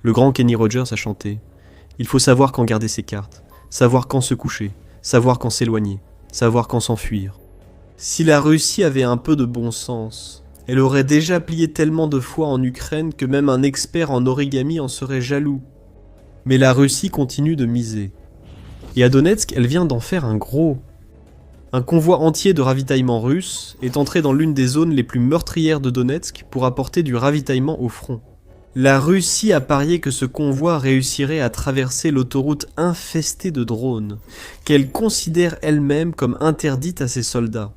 Le grand Kenny Rogers a chanté « Il faut savoir quand garder ses cartes, savoir quand se coucher, savoir quand s'éloigner, savoir quand s'enfuir. » Si la Russie avait un peu de bon sens, elle aurait déjà plié tellement de fois en Ukraine que même un expert en origami en serait jaloux. Mais la Russie continue de miser. Et à Donetsk, elle vient d'en faire un gros. Un convoi entier de ravitaillement russe est entré dans l'une des zones les plus meurtrières de Donetsk pour apporter du ravitaillement au front. La Russie a parié que ce convoi réussirait à traverser l'autoroute infestée de drones, qu'elle considère elle-même comme interdite à ses soldats.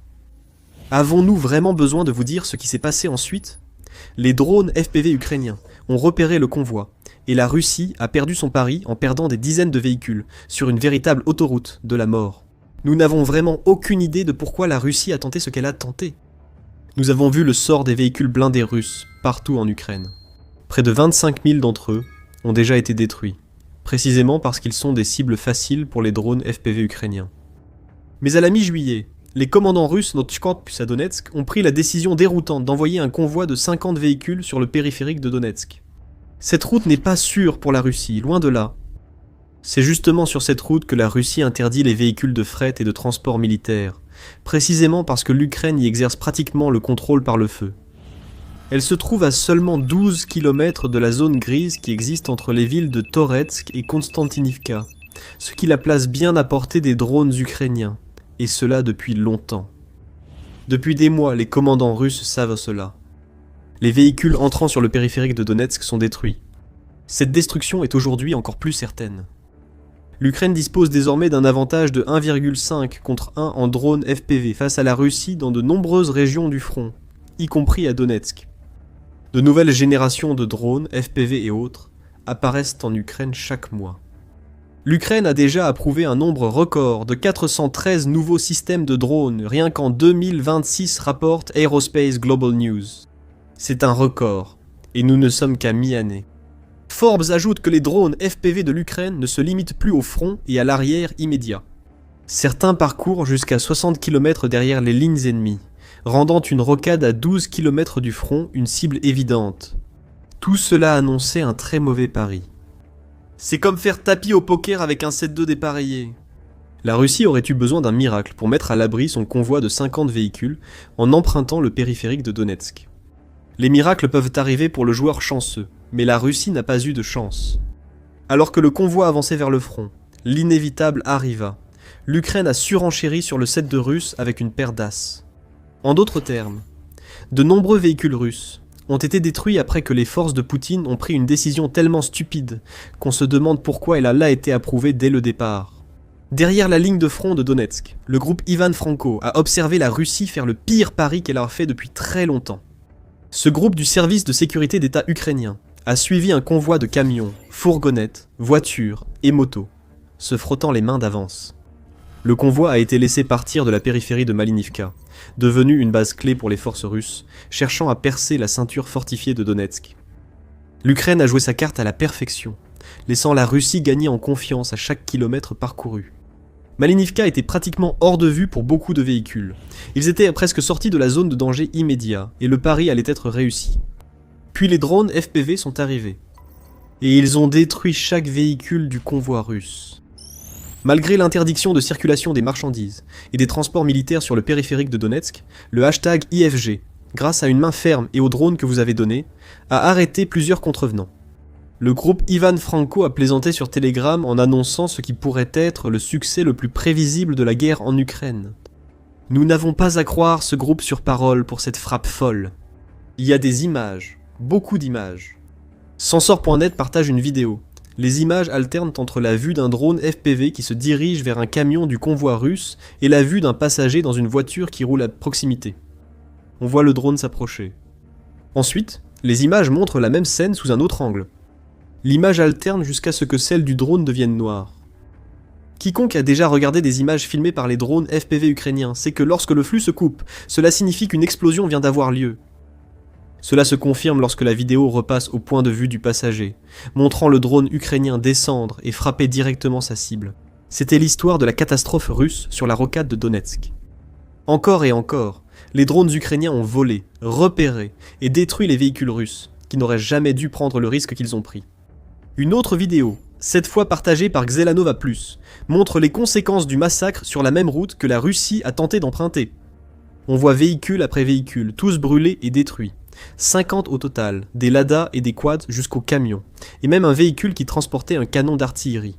Avons-nous vraiment besoin de vous dire ce qui s'est passé ensuite ? Les drones FPV ukrainiens ont repéré le convoi, et la Russie a perdu son pari en perdant des dizaines de véhicules sur une véritable autoroute de la mort. Nous n'avons vraiment aucune idée de pourquoi la Russie a tenté ce qu'elle a tenté. Nous avons vu le sort des véhicules blindés russes partout en Ukraine. Près de 25 000 d'entre eux ont déjà été détruits, précisément parce qu'ils sont des cibles faciles pour les drones FPV ukrainiens. Mais à la mi-juillet, les commandants russes Notchkorpus à Donetsk ont pris la décision déroutante d'envoyer un convoi de 50 véhicules sur le périphérique de Donetsk. Cette route n'est pas sûre pour la Russie, loin de là. C'est justement sur cette route que la Russie interdit les véhicules de fret et de transport militaire, précisément parce que l'Ukraine y exerce pratiquement le contrôle par le feu. Elle se trouve à seulement 12 km de la zone grise qui existe entre les villes de Toretsk et Konstantinivka, ce qui la place bien à portée des drones ukrainiens, et cela depuis longtemps. Depuis des mois, les commandants russes savent cela. Les véhicules entrant sur le périphérique de Donetsk sont détruits. Cette destruction est aujourd'hui encore plus certaine. L'Ukraine dispose désormais d'un avantage de 1,5 contre 1 en drones FPV face à la Russie dans de nombreuses régions du front, y compris à Donetsk. De nouvelles générations de drones, FPV et autres, apparaissent en Ukraine chaque mois. L'Ukraine a déjà approuvé un nombre record de 413 nouveaux systèmes de drones, rien qu'en 2026 rapporte Aerospace Global News. C'est un record, et nous ne sommes qu'à mi-année. Forbes ajoute que les drones FPV de l'Ukraine ne se limitent plus au front et à l'arrière immédiat. Certains parcourent jusqu'à 60 km derrière les lignes ennemies, rendant une rocade à 12 km du front une cible évidente. Tout cela annonçait un très mauvais pari. C'est comme faire tapis au poker avec un 7-2 dépareillé. La Russie aurait eu besoin d'un miracle pour mettre à l'abri son convoi de 50 véhicules en empruntant le périphérique de Donetsk. Les miracles peuvent arriver pour le joueur chanceux, mais la Russie n'a pas eu de chance. Alors que le convoi avançait vers le front, l'inévitable arriva. L'Ukraine a surenchéri sur le 7-2 russe avec une paire d'as. En d'autres termes, de nombreux véhicules russes ont été détruits après que les forces de Poutine ont pris une décision tellement stupide qu'on se demande pourquoi elle a là été approuvée dès le départ. Derrière la ligne de front de Donetsk, le groupe Ivan Franko a observé la Russie faire le pire pari qu'elle a fait depuis très longtemps. Ce groupe du service de sécurité d'État ukrainien a suivi un convoi de camions, fourgonnettes, voitures et motos, se frottant les mains d'avance. Le convoi a été laissé partir de la périphérie de Malinivka, devenue une base clé pour les forces russes, cherchant à percer la ceinture fortifiée de Donetsk. L'Ukraine a joué sa carte à la perfection, laissant la Russie gagner en confiance à chaque kilomètre parcouru. Malinivka était pratiquement hors de vue pour beaucoup de véhicules. Ils étaient presque sortis de la zone de danger immédiat, et le pari allait être réussi. Puis les drones FPV sont arrivés, et ils ont détruit chaque véhicule du convoi russe. Malgré l'interdiction de circulation des marchandises et des transports militaires sur le périphérique de Donetsk, le hashtag IFG, grâce à une main ferme et aux drones que vous avez donnés, a arrêté plusieurs contrevenants. Le groupe Ivan Franko a plaisanté sur Telegram en annonçant ce qui pourrait être le succès le plus prévisible de la guerre en Ukraine. Nous n'avons pas à croire ce groupe sur parole pour cette frappe folle. Il y a des images, beaucoup d'images. Sensor.net partage une vidéo. Les images alternent entre la vue d'un drone FPV qui se dirige vers un camion du convoi russe et la vue d'un passager dans une voiture qui roule à proximité. On voit le drone s'approcher. Ensuite, les images montrent la même scène sous un autre angle. L'image alterne jusqu'à ce que celle du drone devienne noire. Quiconque a déjà regardé des images filmées par les drones FPV ukrainiens sait que lorsque le flux se coupe, cela signifie qu'une explosion vient d'avoir lieu. Cela se confirme lorsque la vidéo repasse au point de vue du passager, montrant le drone ukrainien descendre et frapper directement sa cible. C'était l'histoire de la catastrophe russe sur la rocade de Donetsk. Encore et encore, les drones ukrainiens ont volé, repéré et détruit les véhicules russes, qui n'auraient jamais dû prendre le risque qu'ils ont pris. Une autre vidéo, cette fois partagée par Xelanova+, montre les conséquences du massacre sur la même route que la Russie a tenté d'emprunter. On voit véhicule après véhicule, tous brûlés et détruits. 50 au total, des Lada et des quads jusqu'aux camions, et même un véhicule qui transportait un canon d'artillerie.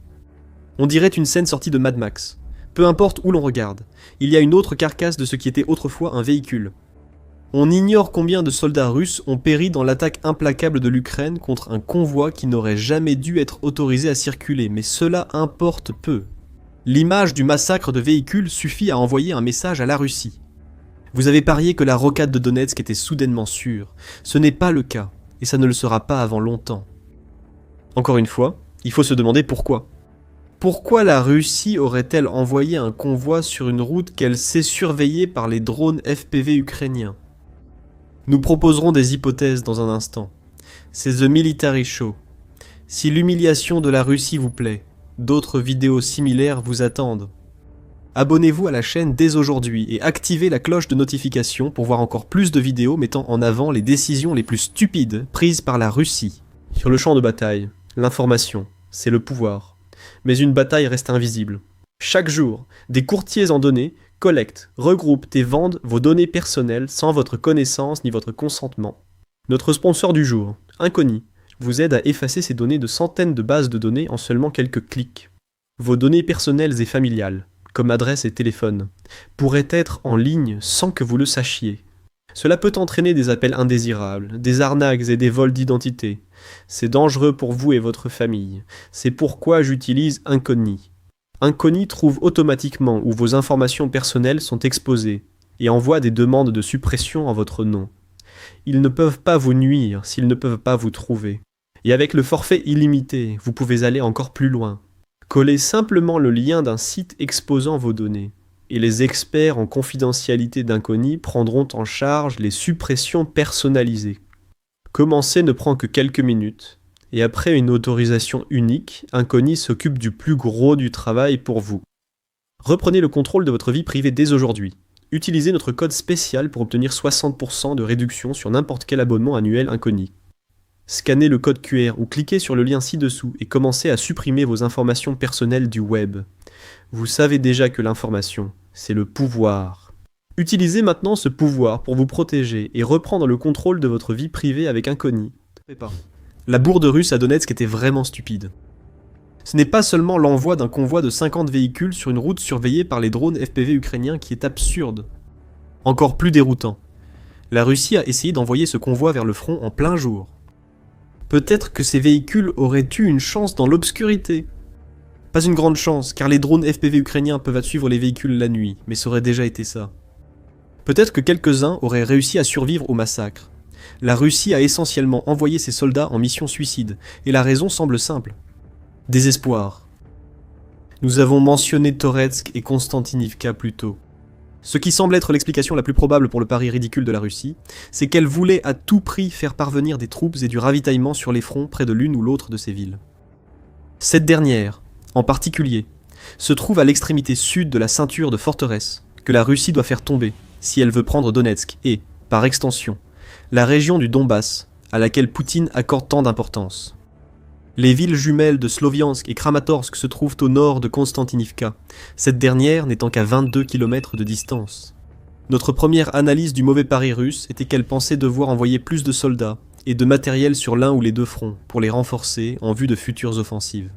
On dirait une scène sortie de Mad Max. Peu importe où l'on regarde, il y a une autre carcasse de ce qui était autrefois un véhicule. On ignore combien de soldats russes ont péri dans l'attaque implacable de l'Ukraine contre un convoi qui n'aurait jamais dû être autorisé à circuler, mais cela importe peu. L'image du massacre de véhicules suffit à envoyer un message à la Russie. Vous avez parié que la rocade de Donetsk était soudainement sûre. Ce n'est pas le cas, et ça ne le sera pas avant longtemps. Encore une fois, il faut se demander pourquoi. Pourquoi la Russie aurait-elle envoyé un convoi sur une route qu'elle sait surveiller par les drones FPV ukrainiens ? Nous proposerons des hypothèses dans un instant. C'est The Military Show. Si l'humiliation de la Russie vous plaît, d'autres vidéos similaires vous attendent. Abonnez-vous à la chaîne dès aujourd'hui et activez la cloche de notification pour voir encore plus de vidéos mettant en avant les décisions les plus stupides prises par la Russie. Sur le champ de bataille, l'information, c'est le pouvoir. Mais une bataille reste invisible. Chaque jour, des courtiers en données collectent, regroupent et vendent vos données personnelles sans votre connaissance ni votre consentement. Notre sponsor du jour, Inconi, vous aide à effacer ces données de centaines de bases de données en seulement quelques clics. Vos données personnelles et familiales, comme adresse et téléphone, pourraient être en ligne sans que vous le sachiez. Cela peut entraîner des appels indésirables, des arnaques et des vols d'identité. C'est dangereux pour vous et votre famille. C'est pourquoi j'utilise Inconi. Inconi trouve automatiquement où vos informations personnelles sont exposées et envoie des demandes de suppression en votre nom. Ils ne peuvent pas vous nuire s'ils ne peuvent pas vous trouver. Et avec le forfait illimité, vous pouvez aller encore plus loin. Collez simplement le lien d'un site exposant vos données, et les experts en confidentialité d'Inconi prendront en charge les suppressions personnalisées. Commencer ne prend que quelques minutes, et après une autorisation unique, Inconi s'occupe du plus gros du travail pour vous. Reprenez le contrôle de votre vie privée dès aujourd'hui. Utilisez notre code spécial pour obtenir 60% de réduction sur n'importe quel abonnement annuel Inconi. Scannez le code QR ou cliquez sur le lien ci-dessous et commencez à supprimer vos informations personnelles du web. Vous savez déjà que l'information, c'est le pouvoir. Utilisez maintenant ce pouvoir pour vous protéger et reprendre le contrôle de votre vie privée avec Inconi. La bourde russe à Donetsk était vraiment stupide. Ce n'est pas seulement l'envoi d'un convoi de 50 véhicules sur une route surveillée par les drones FPV ukrainiens qui est absurde. Encore plus déroutant. La Russie a essayé d'envoyer ce convoi vers le front en plein jour. Peut-être que ces véhicules auraient eu une chance dans l'obscurité. Pas une grande chance, car les drones FPV ukrainiens peuvent suivre les véhicules la nuit, mais ça aurait déjà été ça. Peut-être que quelques-uns auraient réussi à survivre au massacre. La Russie a essentiellement envoyé ses soldats en mission suicide, et la raison semble simple. Désespoir. Nous avons mentionné Toretsk et Konstantinivka plus tôt. Ce qui semble être l'explication la plus probable pour le pari ridicule de la Russie, c'est qu'elle voulait à tout prix faire parvenir des troupes et du ravitaillement sur les fronts près de l'une ou l'autre de ces villes. Cette dernière, en particulier, se trouve à l'extrémité sud de la ceinture de forteresses que la Russie doit faire tomber si elle veut prendre Donetsk et, par extension, la région du Donbass à laquelle Poutine accorde tant d'importance. Les villes jumelles de Sloviansk et Kramatorsk se trouvent au nord de Konstantinivka, cette dernière n'étant qu'à 22 km de distance. Notre première analyse du mauvais pari russe était qu'elle pensait devoir envoyer plus de soldats et de matériel sur l'un ou les deux fronts pour les renforcer en vue de futures offensives.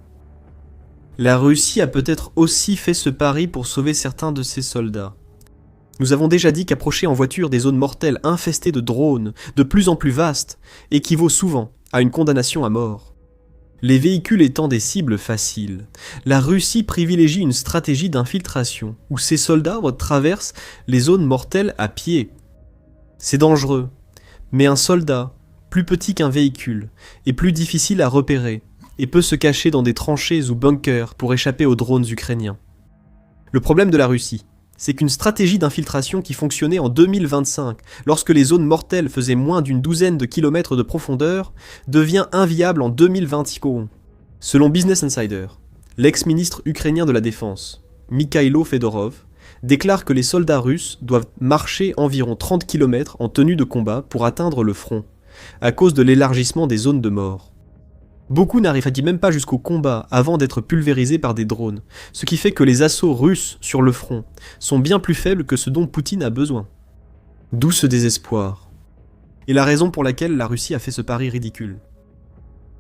La Russie a peut-être aussi fait ce pari pour sauver certains de ses soldats. Nous avons déjà dit qu'approcher en voiture des zones mortelles infestées de drones, de plus en plus vastes, équivaut souvent à une condamnation à mort. Les véhicules étant des cibles faciles, la Russie privilégie une stratégie d'infiltration où ses soldats traversent les zones mortelles à pied. C'est dangereux, mais un soldat, plus petit qu'un véhicule, est plus difficile à repérer et peut se cacher dans des tranchées ou bunkers pour échapper aux drones ukrainiens. Le problème de la Russie, c'est qu'une stratégie d'infiltration qui fonctionnait en 2025, lorsque les zones mortelles faisaient moins d'une douzaine de kilomètres de profondeur, devient inviable en 2021. Selon Business Insider, l'ex-ministre ukrainien de la Défense, Mikhailo Fedorov, déclare que les soldats russes doivent marcher environ 30 km en tenue de combat pour atteindre le front, à cause de l'élargissement des zones de mort. Beaucoup n'arrivent même pas jusqu'au combat avant d'être pulvérisés par des drones, ce qui fait que les assauts russes sur le front sont bien plus faibles que ce dont Poutine a besoin. D'où ce désespoir. Et la raison pour laquelle la Russie a fait ce pari ridicule.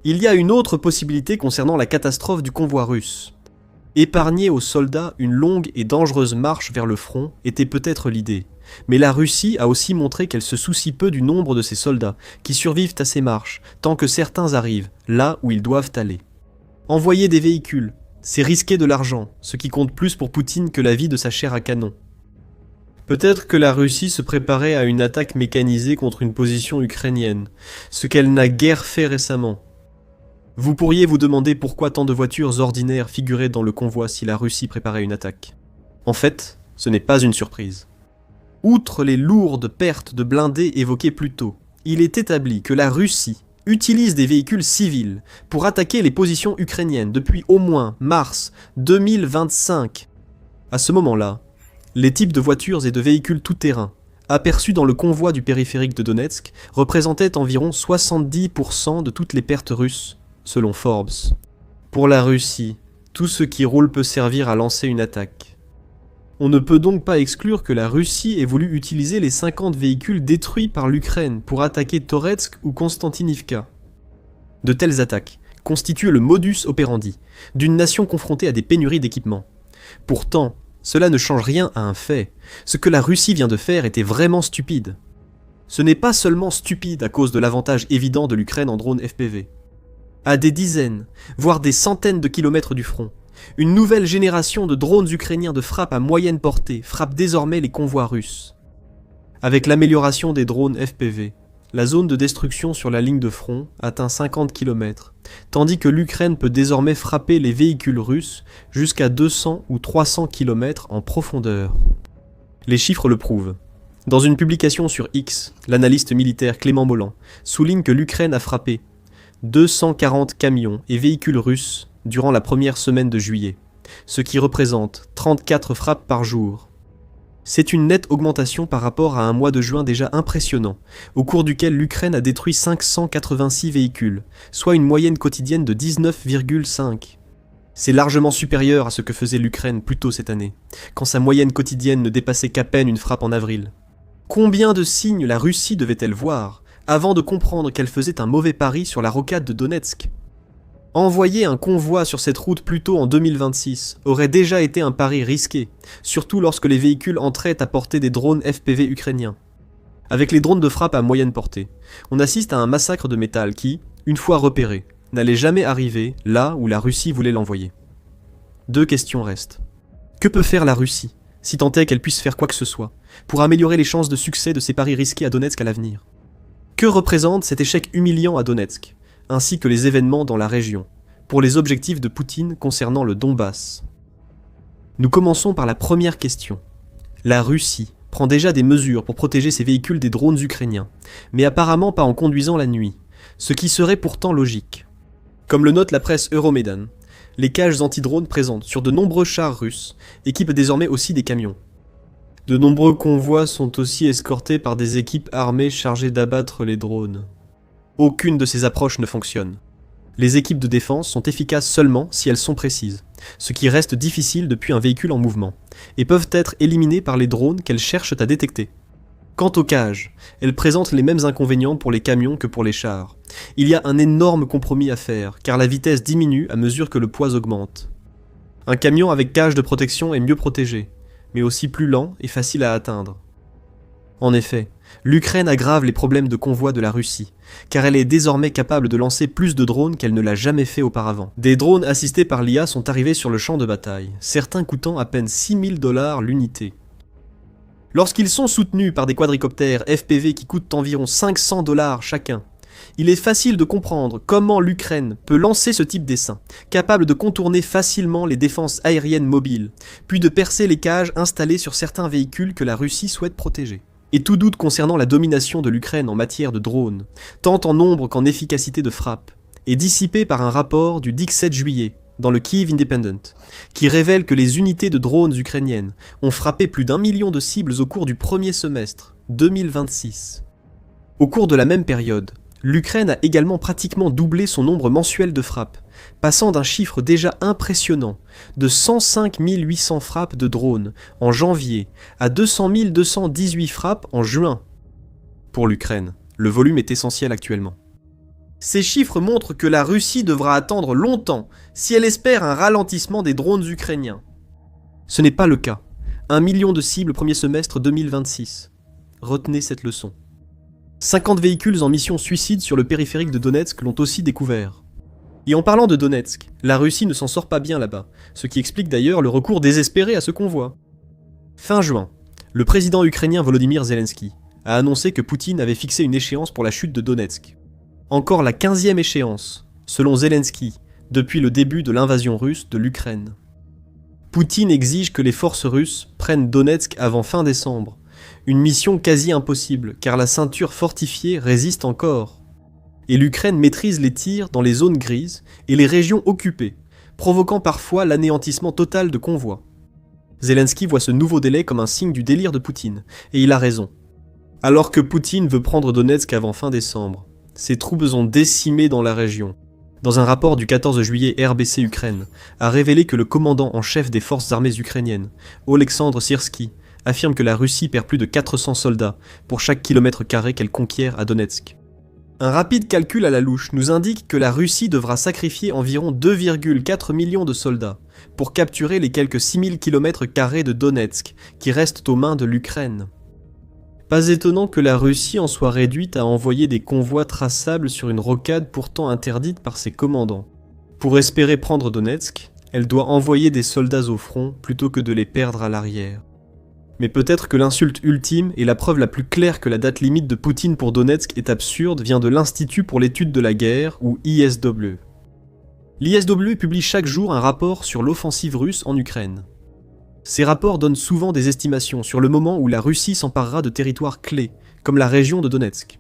Il y a une autre possibilité concernant la catastrophe du convoi russe. Épargner aux soldats une longue et dangereuse marche vers le front était peut-être l'idée, mais la Russie a aussi montré qu'elle se soucie peu du nombre de ses soldats qui survivent à ces marches, tant que certains arrivent là où ils doivent aller. Envoyer des véhicules, c'est risquer de l'argent, ce qui compte plus pour Poutine que la vie de sa chair à canon. Peut-être que la Russie se préparait à une attaque mécanisée contre une position ukrainienne, ce qu'elle n'a guère fait récemment. Vous pourriez vous demander pourquoi tant de voitures ordinaires figuraient dans le convoi si la Russie préparait une attaque. En fait, ce n'est pas une surprise. Outre les lourdes pertes de blindés évoquées plus tôt, il est établi que la Russie utilise des véhicules civils pour attaquer les positions ukrainiennes depuis au moins mars 2025. À ce moment-là, les types de voitures et de véhicules tout-terrain aperçus dans le convoi du périphérique de Donetsk représentaient environ 70% de toutes les pertes russes, selon Forbes. Pour la Russie, tout ce qui roule peut servir à lancer une attaque. On ne peut donc pas exclure que la Russie ait voulu utiliser les 50 véhicules détruits par l'Ukraine pour attaquer Toretsk ou Konstantinivka. De telles attaques constituent le modus operandi d'une nation confrontée à des pénuries d'équipements. Pourtant, cela ne change rien à un fait. Ce que la Russie vient de faire était vraiment stupide. Ce n'est pas seulement stupide à cause de l'avantage évident de l'Ukraine en drones FPV. À des dizaines, voire des centaines de kilomètres du front, une nouvelle génération de drones ukrainiens de frappe à moyenne portée frappe désormais les convois russes. Avec l'amélioration des drones FPV, la zone de destruction sur la ligne de front atteint 50 km, tandis que l'Ukraine peut désormais frapper les véhicules russes jusqu'à 200 ou 300 km en profondeur. Les chiffres le prouvent. Dans une publication sur X, l'analyste militaire Clément Mollan souligne que l'Ukraine a frappé 240 camions et véhicules russes durant la première semaine de juillet, ce qui représente 34 frappes par jour. C'est une nette augmentation par rapport à un mois de juin déjà impressionnant, au cours duquel l'Ukraine a détruit 586 véhicules, soit une moyenne quotidienne de 19,5. C'est largement supérieur à ce que faisait l'Ukraine plus tôt cette année, quand sa moyenne quotidienne ne dépassait qu'à peine une frappe en avril. Combien de signes la Russie devait-elle voir avant de comprendre qu'elle faisait un mauvais pari sur la rocade de Donetsk? Envoyer un convoi sur cette route plus tôt en 2026 aurait déjà été un pari risqué, surtout lorsque les véhicules entraient à portée des drones FPV ukrainiens. Avec les drones de frappe à moyenne portée, on assiste à un massacre de métal qui, une fois repéré, n'allait jamais arriver là où la Russie voulait l'envoyer. Deux questions restent. Que peut faire la Russie, si tant est qu'elle puisse faire quoi que ce soit, pour améliorer les chances de succès de ses paris risqués à Donetsk à l'avenir? Que représente cet échec humiliant à Donetsk, ainsi que les événements dans la région, pour les objectifs de Poutine concernant le Donbass? Nous commençons par la première question. La Russie prend déjà des mesures pour protéger ses véhicules des drones ukrainiens, mais apparemment pas en conduisant la nuit, ce qui serait pourtant logique. Comme le note la presse Euromaidan, les cages anti-drones présentes sur de nombreux chars russes équipent désormais aussi des camions. De nombreux convois sont aussi escortés par des équipes armées chargées d'abattre les drones. Aucune de ces approches ne fonctionne. Les équipes de défense sont efficaces seulement si elles sont précises, ce qui reste difficile depuis un véhicule en mouvement, et peuvent être éliminées par les drones qu'elles cherchent à détecter. Quant aux cages, elles présentent les mêmes inconvénients pour les camions que pour les chars. Il y a un énorme compromis à faire, car la vitesse diminue à mesure que le poids augmente. Un camion avec cage de protection est mieux protégé, mais aussi plus lent et facile à atteindre. En effet, l'Ukraine aggrave les problèmes de convoi de la Russie, car elle est désormais capable de lancer plus de drones qu'elle ne l'a jamais fait auparavant. Des drones assistés par l'IA sont arrivés sur le champ de bataille, certains coûtant à peine 6 000 $ l'unité. Lorsqu'ils sont soutenus par des quadricoptères FPV qui coûtent environ 500 $ chacun, il est facile de comprendre comment l'Ukraine peut lancer ce type d'essaim, capable de contourner facilement les défenses aériennes mobiles, puis de percer les cages installées sur certains véhicules que la Russie souhaite protéger. Et tout doute concernant la domination de l'Ukraine en matière de drones, tant en nombre qu'en efficacité de frappe, est dissipé par un rapport du 17 juillet dans le Kyiv Independent, qui révèle que les unités de drones ukrainiennes ont frappé plus d'1 million de cibles au cours du premier semestre 2026. Au cours de la même période, L'Ukraine a également pratiquement doublé son nombre mensuel de frappes, passant d'un chiffre déjà impressionnant de 105 800 frappes de drones en janvier à 200 218 frappes en juin. Pour l'Ukraine, le volume est essentiel actuellement. Ces chiffres montrent que la Russie devra attendre longtemps si elle espère un ralentissement des drones ukrainiens. Ce n'est pas le cas. 1 million de cibles premier semestre 2026. Retenez cette leçon. 50 véhicules en mission suicide sur le périphérique de Donetsk l'ont aussi découvert. Et en parlant de Donetsk, la Russie ne s'en sort pas bien là-bas, ce qui explique d'ailleurs le recours désespéré à ce convoi. Fin juin, le président ukrainien Volodymyr Zelensky a annoncé que Poutine avait fixé une échéance pour la chute de Donetsk. Encore la 15e échéance, selon Zelensky, depuis le début de l'invasion russe de l'Ukraine. Poutine exige que les forces russes prennent Donetsk avant fin décembre. Une mission quasi impossible, car la ceinture fortifiée résiste encore. Et l'Ukraine maîtrise les tirs dans les zones grises et les régions occupées, provoquant parfois l'anéantissement total de convois. Zelensky voit ce nouveau délai comme un signe du délire de Poutine, et il a raison. Alors que Poutine veut prendre Donetsk avant fin décembre, ses troupes ont décimé dans la région. Dans un rapport du 14 juillet, RBC Ukraine a révélé que le commandant en chef des forces armées ukrainiennes, Oleksandr Syrski, affirme que la Russie perd plus de 400 soldats pour chaque kilomètre carré qu'elle conquiert à Donetsk. Un rapide calcul à la louche nous indique que la Russie devra sacrifier environ 2,4 millions de soldats pour capturer les quelques 6000 km² de Donetsk qui restent aux mains de l'Ukraine. Pas étonnant que la Russie en soit réduite à envoyer des convois traçables sur une rocade pourtant interdite par ses commandants. Pour espérer prendre Donetsk, elle doit envoyer des soldats au front plutôt que de les perdre à l'arrière. Mais peut-être que l'insulte ultime et la preuve la plus claire que la date limite de Poutine pour Donetsk est absurde vient de l'Institut pour l'étude de la guerre, ou ISW. L'ISW publie chaque jour un rapport sur l'offensive russe en Ukraine. Ces rapports donnent souvent des estimations sur le moment où la Russie s'emparera de territoires clés, comme la région de Donetsk.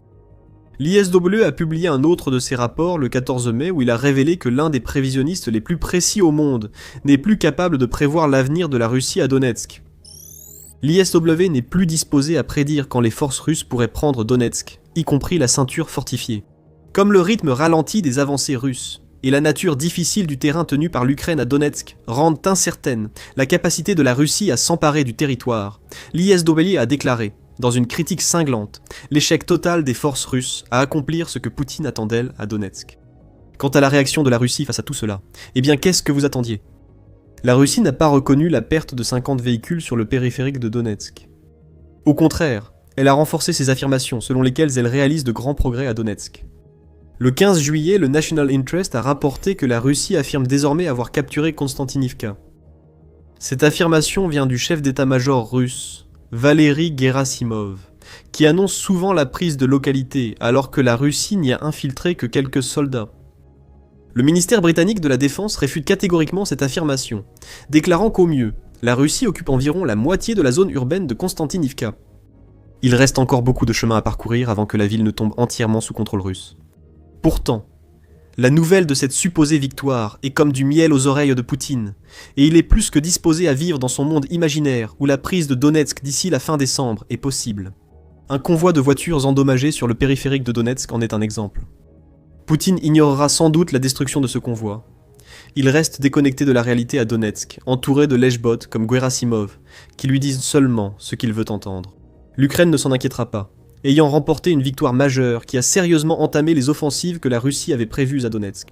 L'ISW a publié un autre de ses rapports le 14 mai où il a révélé que l'un des prévisionnistes les plus précis au monde n'est plus capable de prévoir l'avenir de la Russie à Donetsk. L'ISW n'est plus disposé à prédire quand les forces russes pourraient prendre Donetsk, y compris la ceinture fortifiée. Comme le rythme ralenti des avancées russes et la nature difficile du terrain tenu par l'Ukraine à Donetsk rendent incertaine la capacité de la Russie à s'emparer du territoire, l'ISW a déclaré, dans une critique cinglante, l'échec total des forces russes à accomplir ce que Poutine attend d'elles à Donetsk. Quant à la réaction de la Russie face à tout cela, eh bien qu'est-ce que vous attendiez ? La Russie n'a pas reconnu la perte de 50 véhicules sur le périphérique de Donetsk. Au contraire, elle a renforcé ses affirmations selon lesquelles elle réalise de grands progrès à Donetsk. Le 15 juillet, le National Interest a rapporté que la Russie affirme désormais avoir capturé Konstantinivka. Cette affirmation vient du chef d'état-major russe, Valery Gerasimov, qui annonce souvent la prise de localités alors que la Russie n'y a infiltré que quelques soldats. Le ministère britannique de la Défense réfute catégoriquement cette affirmation, déclarant qu'au mieux, la Russie occupe environ la moitié de la zone urbaine de Konstantinivka. Il reste encore beaucoup de chemin à parcourir avant que la ville ne tombe entièrement sous contrôle russe. Pourtant, la nouvelle de cette supposée victoire est comme du miel aux oreilles de Poutine, et il est plus que disposé à vivre dans son monde imaginaire où la prise de Donetsk d'ici la fin décembre est possible. Un convoi de voitures endommagées sur le périphérique de Donetsk en est un exemple. Poutine ignorera sans doute la destruction de ce convoi. Il reste déconnecté de la réalité à Donetsk, entouré de lèche-bottes comme Gerasimov, qui lui disent seulement ce qu'il veut entendre. L'Ukraine ne s'en inquiétera pas, ayant remporté une victoire majeure qui a sérieusement entamé les offensives que la Russie avait prévues à Donetsk.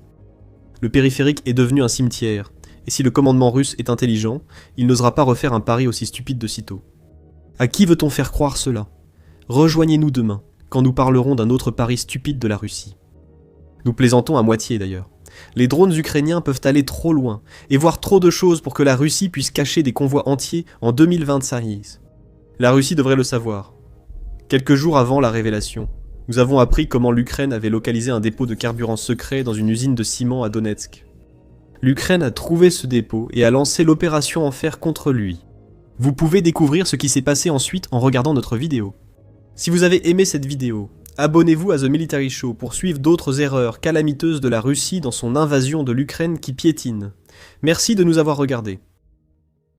Le périphérique est devenu un cimetière, et si le commandement russe est intelligent, il n'osera pas refaire un pari aussi stupide de sitôt. À qui veut-on faire croire cela ? Rejoignez-nous demain, quand nous parlerons d'un autre pari stupide de la Russie. Nous plaisantons à moitié d'ailleurs. Les drones ukrainiens peuvent aller trop loin et voir trop de choses pour que la Russie puisse cacher des convois entiers en 2025. La Russie devrait le savoir. Quelques jours avant la révélation, nous avons appris comment l'Ukraine avait localisé un dépôt de carburant secret dans une usine de ciment à Donetsk. L'Ukraine a trouvé ce dépôt et a lancé l'opération Enfer contre lui. Vous pouvez découvrir ce qui s'est passé ensuite en regardant notre vidéo. Si vous avez aimé cette vidéo, abonnez-vous à The Military Show pour suivre d'autres erreurs calamiteuses de la Russie dans son invasion de l'Ukraine qui piétine. Merci de nous avoir regardés.